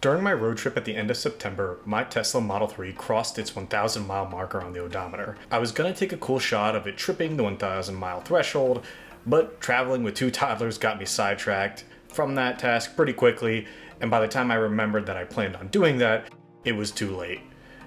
During my road trip at the end of September, my Tesla Model 3 crossed its 1,000 mile marker on the odometer. I was gonna take a cool shot of it tripping the 1,000 mile threshold, but traveling with two toddlers got me sidetracked from that task pretty quickly, and by the time I remembered that I planned on doing that, it was too late.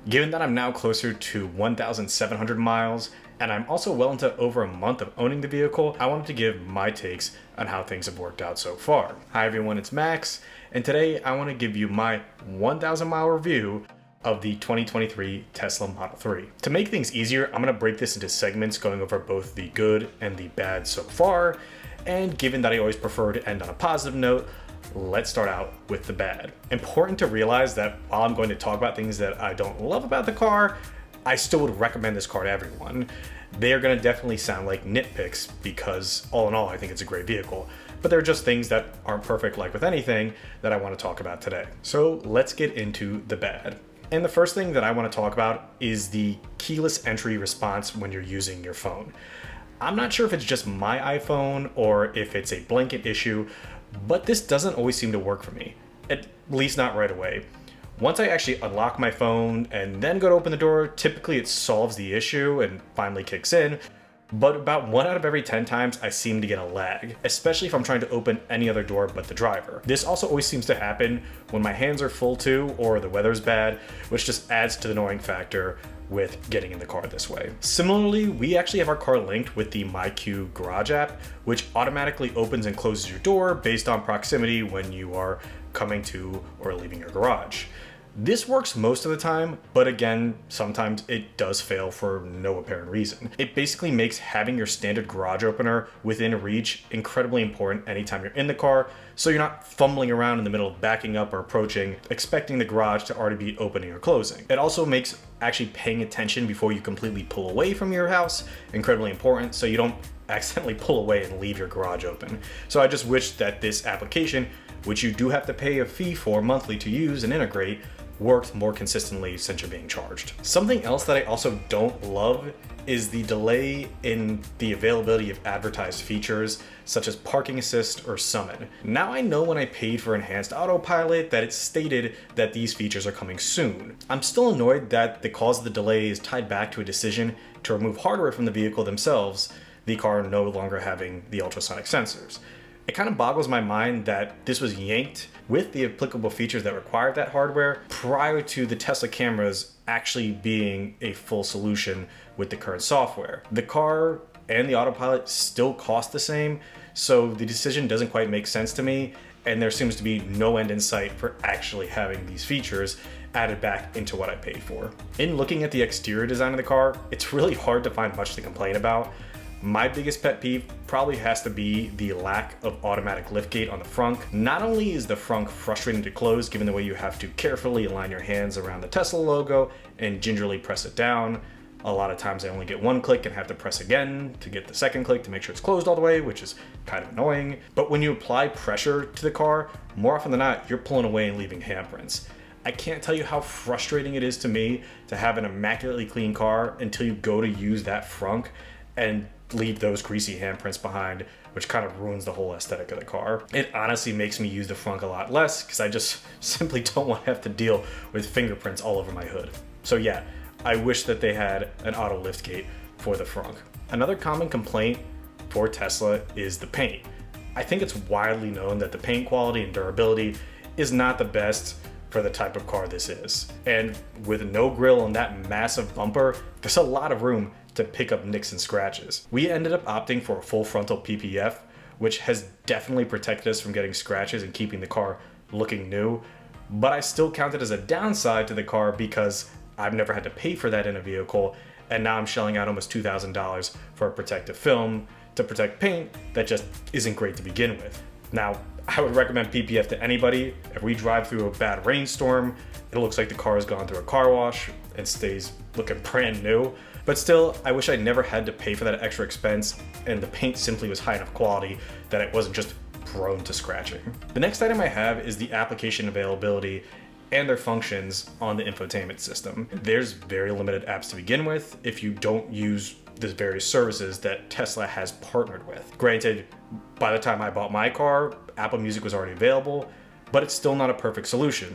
Given that I'm now closer to 1,700 miles, and I'm also well into over a month of owning the vehicle, I wanted to give my takes on how things have worked out so far. Hi everyone, it's Max, and today I want to give you my 1,000 mile review of the 2023 Tesla Model 3. To make things easier, I'm going to break this into segments going over both the good and the bad so far, and given that I always prefer to end on a positive note, let's start out with the bad. Important to realize that while I'm going to talk about things that I don't love about the car, I still would recommend this car to everyone. They are going to definitely sound like nitpicks because all in all, I think it's a great vehicle. But they're just things that aren't perfect, like with anything, that I want to talk about today. So let's get into the bad. And the first thing that I want to talk about is the keyless entry response when you're using your phone. I'm not sure if it's just my iPhone or if it's a blanket issue, but this doesn't always seem to work for me, at least not right away. Once I actually unlock my phone and then go to open the door, typically it solves the issue and finally kicks in. But about 1 out of every 10 times, I seem to get a lag, especially if I'm trying to open any other door but the driver. This also always seems to happen when my hands are full too, or the weather's bad, which just adds to the annoying factor with getting in the car this way. Similarly, we actually have our car linked with the MyQ Garage app, which automatically opens and closes your door based on proximity when you are coming to or leaving your garage. This works most of the time, but again, sometimes it does fail for no apparent reason. It basically makes having your standard garage opener within reach incredibly important anytime you're in the car, so you're not fumbling around in the middle of backing up or approaching, expecting the garage to already be opening or closing. It also makes actually paying attention before you completely pull away from your house incredibly important, so you don't accidentally pull away and leave your garage open. So I just wish that this application, which you do have to pay a fee for monthly to use and integrate, worked more consistently since you're being charged. Something else that I also don't love is the delay in the availability of advertised features such as parking assist or summon. Now I know when I paid for enhanced autopilot that it stated that these features are coming soon. I'm still annoyed that the cause of the delay is tied back to a decision to remove hardware from the vehicle themselves, the car no longer having the ultrasonic sensors. It kind of boggles my mind that this was yanked with the applicable features that required that hardware prior to the Tesla cameras actually being a full solution with the current software. The car and the autopilot still cost the same, so the decision doesn't quite make sense to me, and there seems to be no end in sight for actually having these features added back into what I paid for. In looking at the exterior design of the car, it's really hard to find much to complain about. My biggest pet peeve probably has to be the lack of automatic liftgate on the frunk. Not only is the frunk frustrating to close given the way you have to carefully align your hands around the Tesla logo and gingerly press it down. A lot of times I only get one click and have to press again to get the second click to make sure it's closed all the way, which is kind of annoying. But when you apply pressure to the car, more often than not, you're pulling away and leaving handprints. I can't tell you how frustrating it is to me to have an immaculately clean car until you go to use that frunk and leave those greasy handprints behind, which kind of ruins the whole aesthetic of the car. It honestly makes me use the frunk a lot less because I just simply don't want to have to deal with fingerprints all over my hood. So yeah, I wish that they had an auto liftgate for the frunk. Another common complaint for Tesla is the paint. I think it's widely known that the paint quality and durability is not the best for the type of car this is. And with no grille on that massive bumper, there's a lot of room to pick up nicks and scratches. We ended up opting for a full frontal PPF, which has definitely protected us from getting scratches and keeping the car looking new, but I still count it as a downside to the car because I've never had to pay for that in a vehicle, and now I'm shelling out almost $2,000 for a protective film to protect paint that just isn't great to begin with. Now, I would recommend PPF to anybody. If we drive through a bad rainstorm, it looks like the car has gone through a car wash and stays looking brand new. But still, I wish I never had to pay for that extra expense and the paint simply was high enough quality that it wasn't just prone to scratching. The next item I have is the application availability and their functions on the infotainment system. There's very limited apps to begin with if you don't use the various services that Tesla has partnered with. Granted, by the time I bought my car, Apple Music was already available, but it's still not a perfect solution.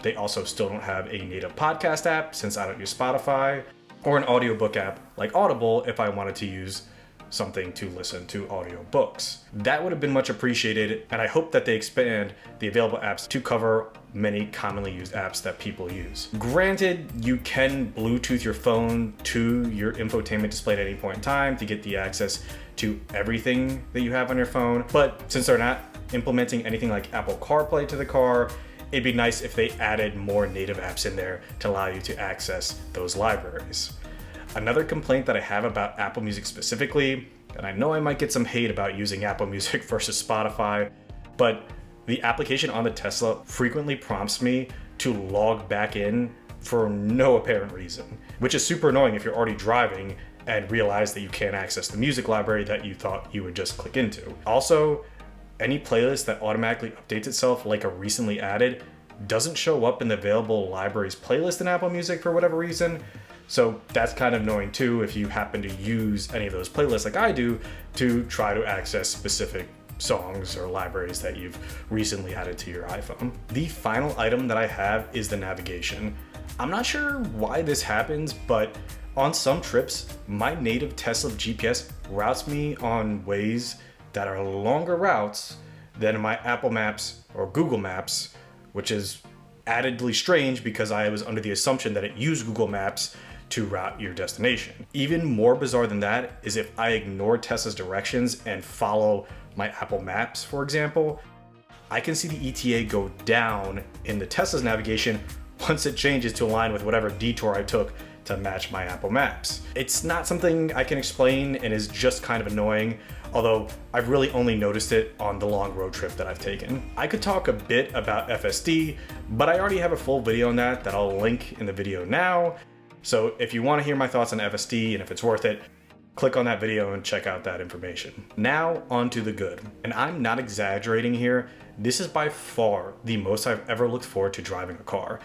They also still don't have a native podcast app since I don't use Spotify, or an audiobook app like Audible if I wanted to use something to listen to audiobooks. That would have been much appreciated, and I hope that they expand the available apps to cover many commonly used apps that people use. Granted, you can Bluetooth your phone to your infotainment display at any point in time to get the access to everything that you have on your phone, but since they're not implementing anything like Apple CarPlay to the car, it'd be nice if they added more native apps in there to allow you to access those libraries. Another complaint that I have about Apple Music specifically, and I know I might get some hate about using Apple Music versus Spotify, but the application on the Tesla frequently prompts me to log back in for no apparent reason, which is super annoying if you're already driving and realize that you can't access the music library that you thought you would just click into. Also, any playlist that automatically updates itself like a recently added doesn't show up in the available libraries playlist in Apple Music for whatever reason. So that's kind of annoying too if you happen to use any of those playlists like I do to try to access specific songs or libraries that you've recently added to your iPhone. The final item that I have is the navigation. I'm not sure why this happens, but on some trips, my native Tesla GPS routes me on ways that are longer routes than my Apple Maps or Google Maps, which is addedly strange because I was under the assumption that it used Google Maps to route your destination. Even more bizarre than that is if I ignore Tesla's directions and follow my Apple Maps, for example, I can see the ETA go down in the Tesla's navigation once it changes to align with whatever detour I took to match my Apple Maps. It's not something I can explain and is just kind of annoying, although I've really only noticed it on the long road trip that I've taken. I could talk a bit about FSD, but I already have a full video on that I'll link in the video now. So if you want to hear my thoughts on FSD and if it's worth it, click on that video and check out that information. Now on to the good. And I'm not exaggerating here. This is by far the most I've ever looked forward to driving a car.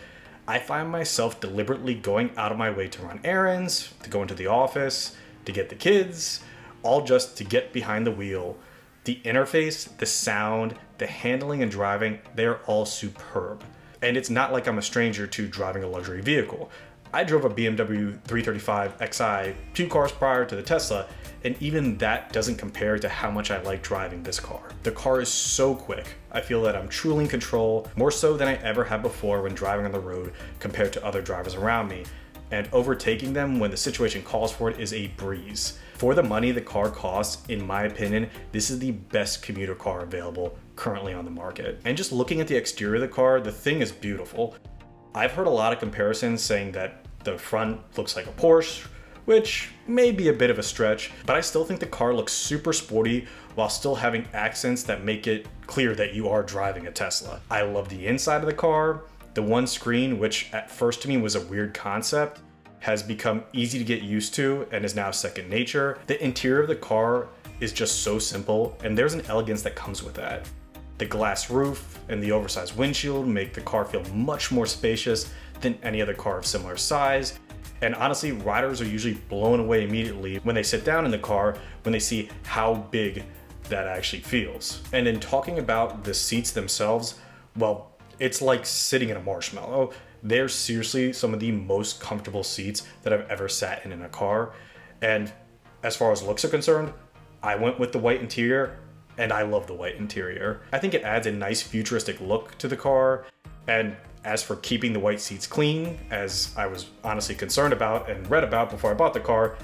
I find myself deliberately going out of my way to run errands, to go into the office, to get the kids, all just to get behind the wheel. The interface, the sound, the handling and driving, they're all superb. And it's not like I'm a stranger to driving a luxury vehicle. I drove a BMW 335 Xi 2 cars prior to the Tesla, and even that doesn't compare to how much I like driving this car. The car is so quick. I feel that I'm truly in control, more so than I ever have before when driving on the road compared to other drivers around me, and overtaking them when the situation calls for it is a breeze. For the money the car costs, in my opinion, this is the best commuter car available currently on the market. And just looking at the exterior of the car, the thing is beautiful. I've heard a lot of comparisons saying that the front looks like a Porsche, which may be a bit of a stretch, but I still think the car looks super sporty while still having accents that make it clear that you are driving a Tesla. I love the inside of the car. The one screen, which at first to me was a weird concept, has become easy to get used to and is now second nature. The interior of the car is just so simple, and there's an elegance that comes with that. The glass roof and the oversized windshield make the car feel much more spacious than any other car of similar size. And honestly, riders are usually blown away immediately when they sit down in the car when they see how big that actually feels. And in talking about the seats themselves, well, it's like sitting in a marshmallow. They're seriously some of the most comfortable seats that I've ever sat in a car. And as far as looks are concerned, I went with the white interior, and I love the white interior. I think it adds a nice futuristic look to the car. And as for keeping the white seats clean, as I was honestly concerned about and read about before I bought the car,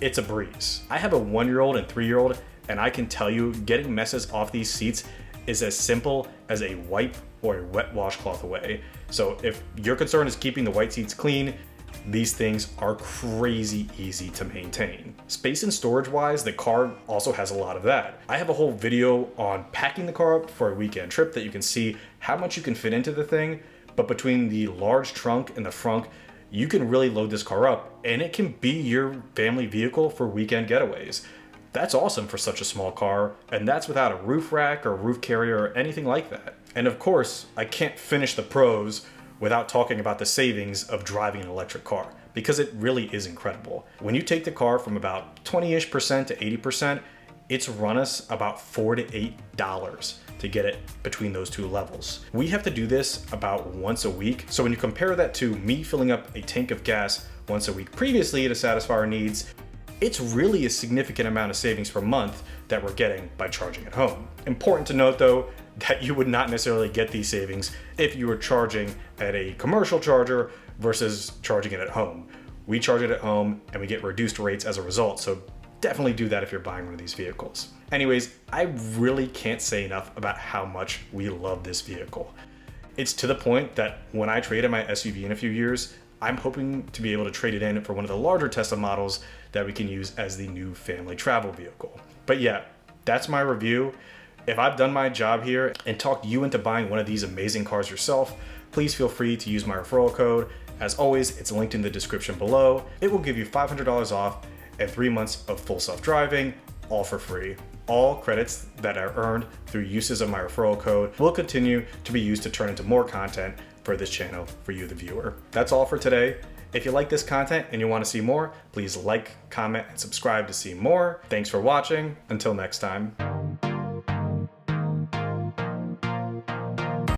it's a breeze. I have a 1-year-old and 3-year-old, and I can tell you getting messes off these seats is as simple as a wipe or a wet washcloth away. So if your concern is keeping the white seats clean, these things are crazy easy to maintain. Space and storage wise, the car also has a lot of that. I have a whole video on packing the car up for a weekend trip that you can see how much you can fit into the thing, but between the large trunk and the frunk, you can really load this car up and it can be your family vehicle for weekend getaways. That's awesome for such a small car, and that's without a roof rack or roof carrier or anything like that. And of course, I can't finish the pros without talking about the savings of driving an electric car, because it really is incredible. When you take the car from about 20-ish% to 80%, it's run us about $4 to $8 to get it between those two levels. We have to do this about once a week. So when you compare that to me filling up a tank of gas once a week previously to satisfy our needs, it's really a significant amount of savings per month that we're getting by charging at home. Important to note though, that you would not necessarily get these savings if you were charging at a commercial charger versus charging it at home. We charge it at home and we get reduced rates as a result, so definitely do that if you're buying one of these vehicles. Anyways, I really can't say enough about how much we love this vehicle. It's to the point that when I trade in my SUV in a few years, I'm hoping to be able to trade it in for one of the larger Tesla models that we can use as the new family travel vehicle. But yeah, that's my review. If I've done my job here and talked you into buying one of these amazing cars yourself, please feel free to use my referral code. As always, it's linked in the description below. It will give you $500 off and 3 months of full self-driving, all for free. All credits that are earned through uses of my referral code will continue to be used to turn into more content for this channel for you, the viewer. That's all for today. If you like this content and you want to see more, please like, comment, and subscribe to see more. Thanks for watching. Until next time.